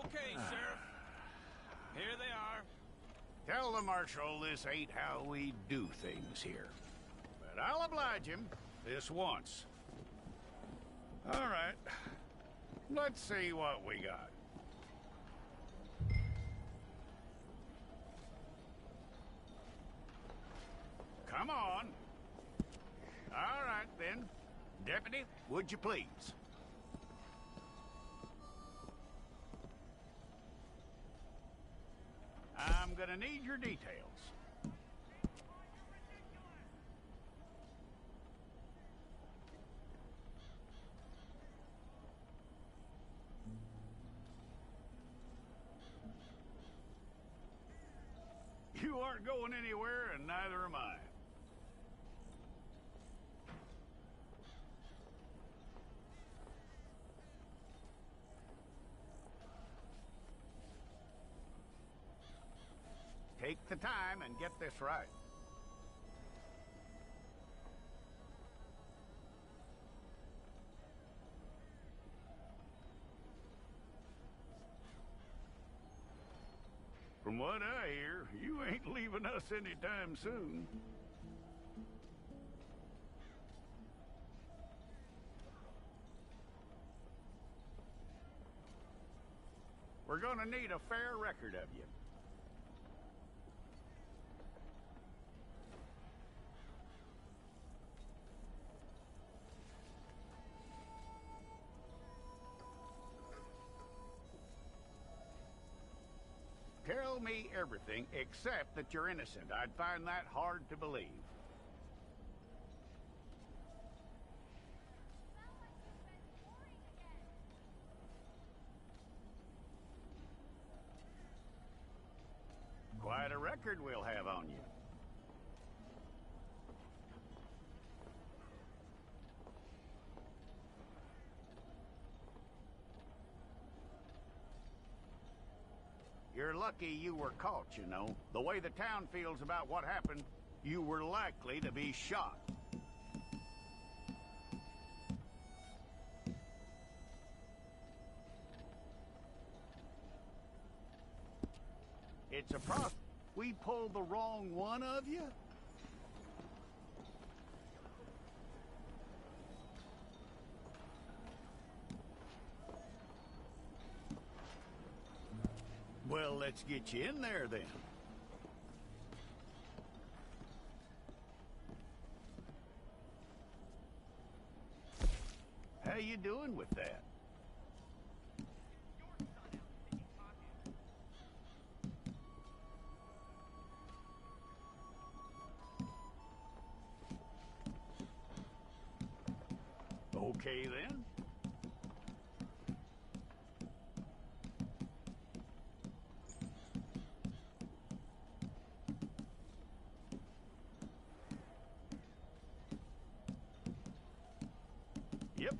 Okay, Sheriff. Here they are. Tell the Marshal this ain't how we do things here. But I'll oblige him this once. All right. Let's see what we got. Come on. All right, then. Deputy, would you please? I'm gonna need your details. You aren't going anywhere, and neither am I. Take the time and get this right. From what I hear, you ain't leaving us anytime soon. We're gonna need a fair record of you. Tell me everything except that you're innocent. I'd find that hard to believe. Quite a record we'll have on you. You're lucky you were caught, you know. The way the town feels about what happened, you were likely to be shot. It's a problem. We pulled the wrong one of you? Well, let's get you in there, then. How you doing with that? Okay, then. Yep.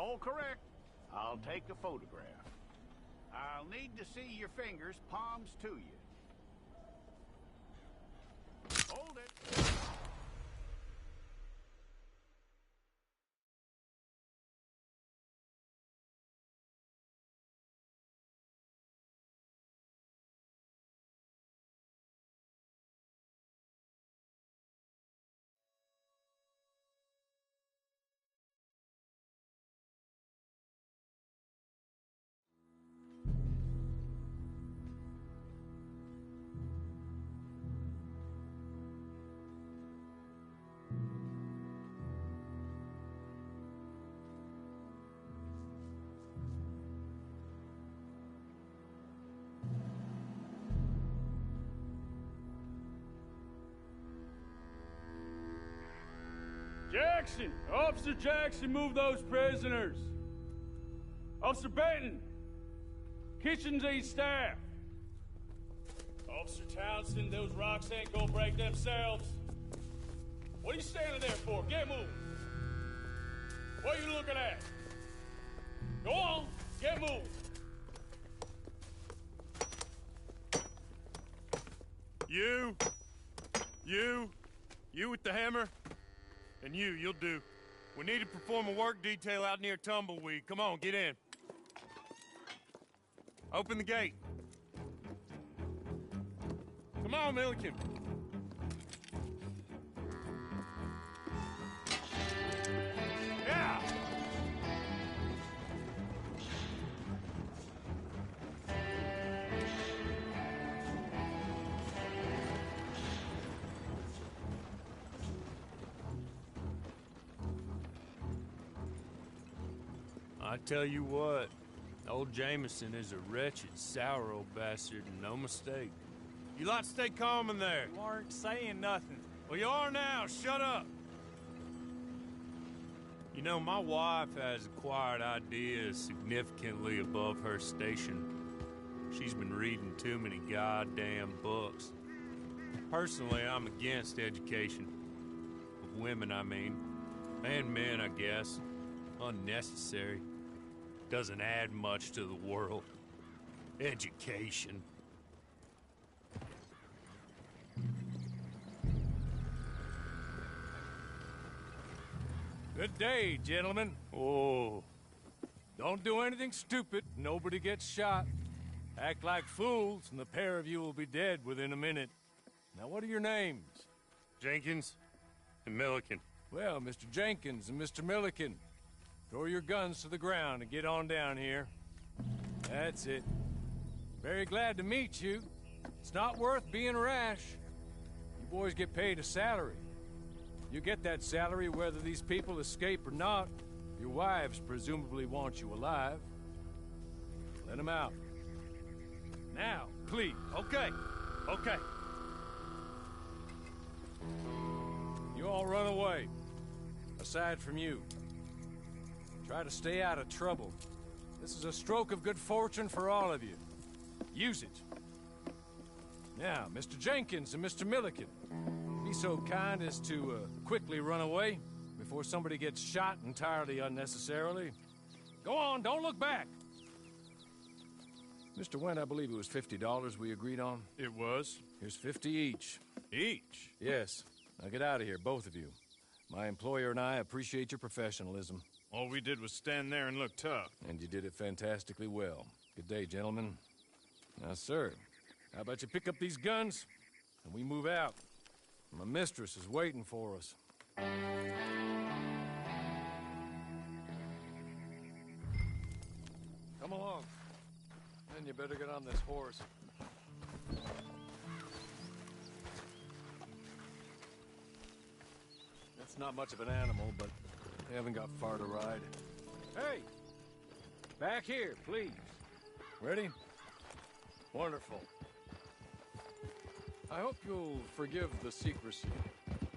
all correct. I'll take a photograph. I'll need to see your fingers, palms to you. Hold it. Jackson! Officer Jackson, move those prisoners! Officer Benton! Kitchens aid staff! Officer Townsend, those rocks ain't gonna break themselves. What are you standing there for? Get moving! What are you looking at? Go on, get moving! You with the hammer? And you'll do. We need to perform a work detail out near Tumbleweed. Come on, get in. Open the gate. Come on, Milliken. Yeah! I tell you what, old Jameson is a wretched, sour old bastard, and no mistake. You lot stay calm in there. You aren't saying nothing. Well, you are now. Shut up. You know, my wife has acquired ideas significantly above her station. She's been reading too many goddamn books. Personally, I'm against education. Of women, I mean. And men, I guess. Unnecessary. Doesn't add much to the world. Education. Good day, gentlemen. Oh. Don't do anything stupid. Nobody gets shot. Act like fools, and the pair of you will be dead within a minute. Now, what are your names? Jenkins and Milliken. Well, Mr. Jenkins and Mr. Milliken, throw your guns to the ground and get on down here. That's it. Very glad to meet you. It's not worth being rash. You boys get paid a salary. You get that salary whether these people escape or not. Your wives presumably want you alive. Let them out. Now, please. Okay. You all run away. Aside from you. Try to stay out of trouble. This is a stroke of good fortune for all of you. Use it. Now, Mr. Jenkins and Mr. Milliken, be so kind as to quickly run away before somebody gets shot entirely unnecessarily. Go on, don't look back. Mr. Wendt, I believe it was $50 we agreed on. It was. Here's 50 each. Each? Yes. Now get out of here, both of you. My employer and I appreciate your professionalism. All we did was stand there and look tough. And you did it fantastically well. Good day, gentlemen. Now, sir, how about you pick up these guns, and we move out? My mistress is waiting for us. Come along. Then you better get on this horse. That's not much of an animal, but they haven't got far to ride. Hey! Back here, please. Ready? Wonderful. I hope you'll forgive the secrecy.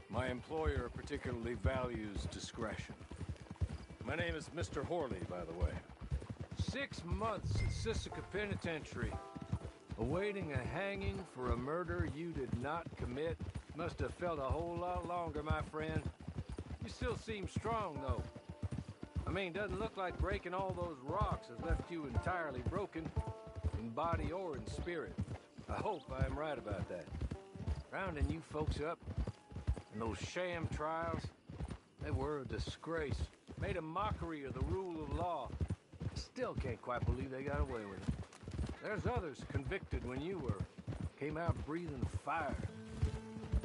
My employer particularly values discretion. My name is Mr. Horley, by the way. 6 months at Sisika Penitentiary, awaiting a hanging for a murder you did not commit. Must have felt a whole lot longer, my friend. You still seem strong, though. I mean, doesn't look like breaking all those rocks has left you entirely broken, in body or in spirit. I hope I am right about that. Rounding you folks up, and those sham trials, they were a disgrace. Made a mockery of the rule of law. Still can't quite believe they got away with it. There's others convicted when you were. Came out breathing fire.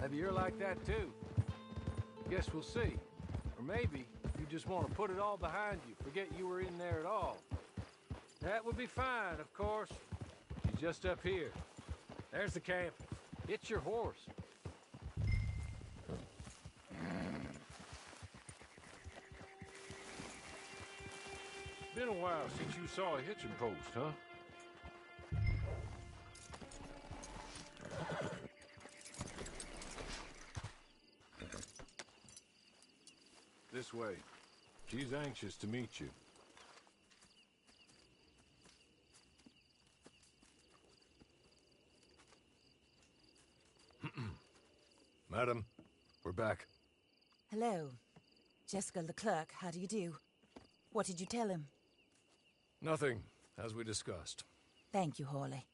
Maybe you're like that too. Guess we'll see. Or maybe you just want to put it all behind you, forget you were in there at all. That would be fine, of course. She's just up here. There's the camp. It's your horse. Been a while since you saw a hitching post, huh? This way. She's anxious to meet you. Madam, we're back. Hello. Jessica Leclerc, how do you do? What did you tell him? Nothing, as we discussed. Thank you, Hawley.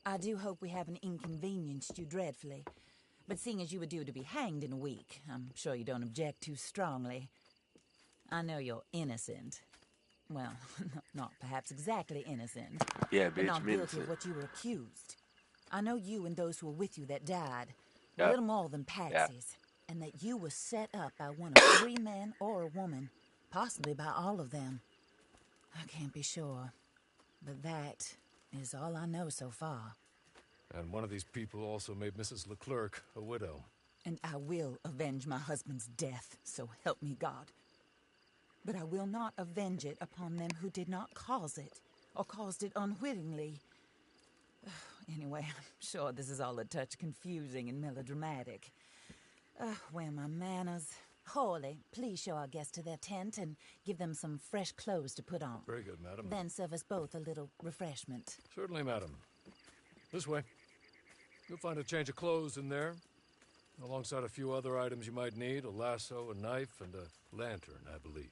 I do hope we haven't inconvenienced you dreadfully. But seeing as you were due to be hanged in a week, I'm sure you don't object too strongly. I know you're innocent. Well, not perhaps exactly innocent. Yeah, but bitch, not I'm guilty innocent. of what you were accused. I know you and those who were with you that died were Yep. little more than patsies, and that you were set up by one of 3 men or a woman, possibly by all of them. I can't be sure, but that is all I know so far. And one of these people also made Mrs. Leclerc a widow. And I will avenge my husband's death, so help me God. But I will not avenge it upon them who did not cause it, or caused it unwittingly. Anyway, I'm sure this is all a touch confusing and melodramatic. Where are my manners? Hawley, please show our guests to their tent and give them some fresh clothes to put on. Very good, madam. Then serve us both a little refreshment. Certainly, madam. This way. You'll find a change of clothes in there, alongside a few other items you might need, a lasso, a knife, and a lantern, I believe.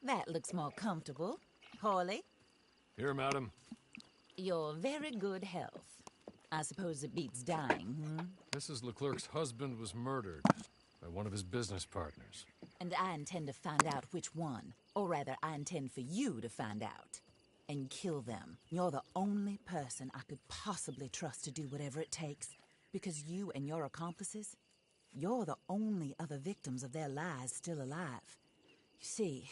That looks more comfortable. Hawley, Here, madam. your very good health. I suppose it beats dying, hmm? Mrs. Leclerc's husband was murdered by one of his business partners. And I intend to find out which one. Or rather, I intend for you to find out. And kill them. You're the only person I could possibly trust to do whatever it takes. Because you and your accomplices, you're the only other victims of their lies still alive. You see,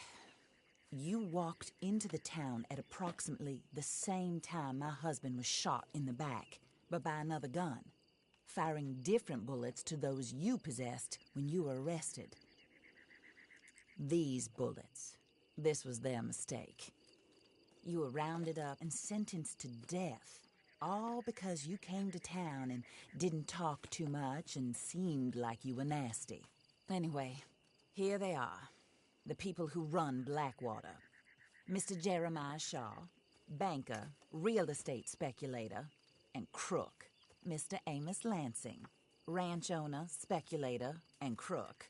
you walked into the town at approximately the same time my husband was shot in the back, but by another gun, firing different bullets to those you possessed when you were arrested. These bullets, this was their mistake. You were rounded up and sentenced to death, all because you came to town and didn't talk too much and seemed like you were nasty. Anyway, here they are, the people who run Blackwater. Mr. Jeremiah Shaw, banker, real estate speculator, and crook. Mr. Amos Lansing, ranch owner, speculator, and crook.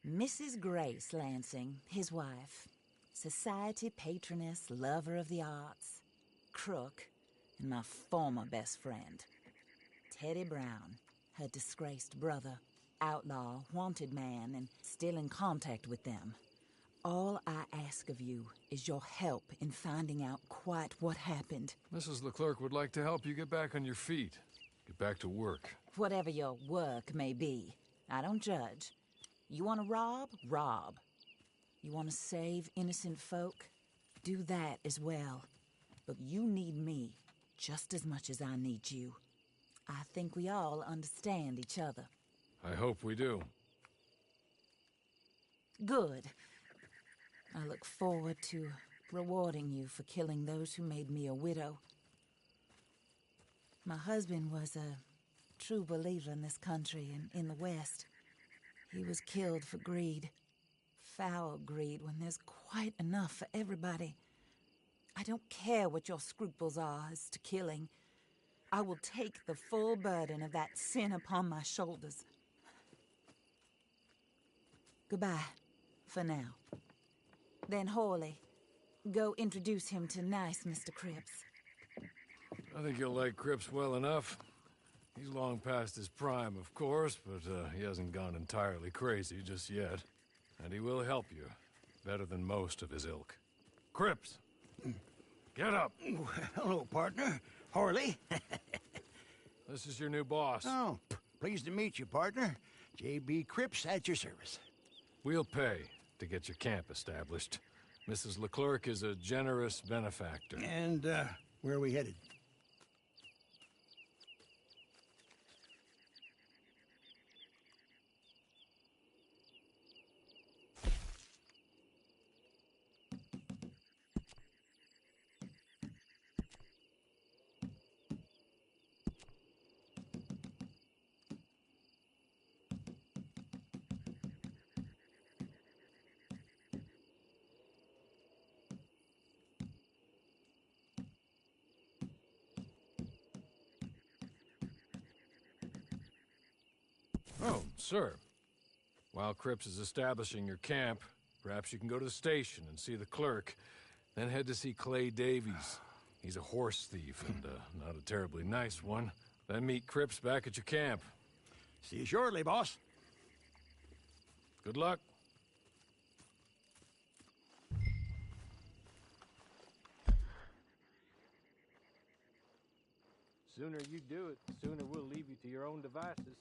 Mrs. Grace Lansing, his wife, society patroness, lover of the arts, crook, and my former best friend. Teddy Brown, her disgraced brother, outlaw, wanted man, and still in contact with them. All I ask of you is your help in finding out quite what happened. Mrs. Leclerc would like to help you get back on your feet. Get back to work. Whatever your work may be, I don't judge. You want to rob? Rob. You want to save innocent folk? Do that as well. But you need me just as much as I need you. I think we all understand each other. I hope we do. Good. I look forward to rewarding you for killing those who made me a widow. My husband was a true believer in this country and in the West. He was killed for greed. Foul greed when there's quite enough for everybody. I don't care what your scruples are as to killing. I will take the full burden of that sin upon my shoulders. Goodbye, for now. Then Hawley, go introduce him to nice Mr. Cripps. I think you'll like Cripps well enough. He's long past his prime, of course, but he hasn't gone entirely crazy just yet. And he will help you, better than most of his ilk. Cripps! Get up! Hello, partner. Harley. This is your new boss. Oh, pleased to meet you, partner. J.B. Cripps at your service. We'll pay to get your camp established. Mrs. Leclerc is a generous benefactor. And, where are we headed? Oh, sir. While Cripps is establishing your camp, perhaps you can go to the station and see the clerk, then head to see Clay Davies. He's a horse thief, and not a terribly nice one. Then meet Cripps back at your camp. See you shortly, boss. Good luck. Sooner you do it, the sooner we'll leave you to your own devices.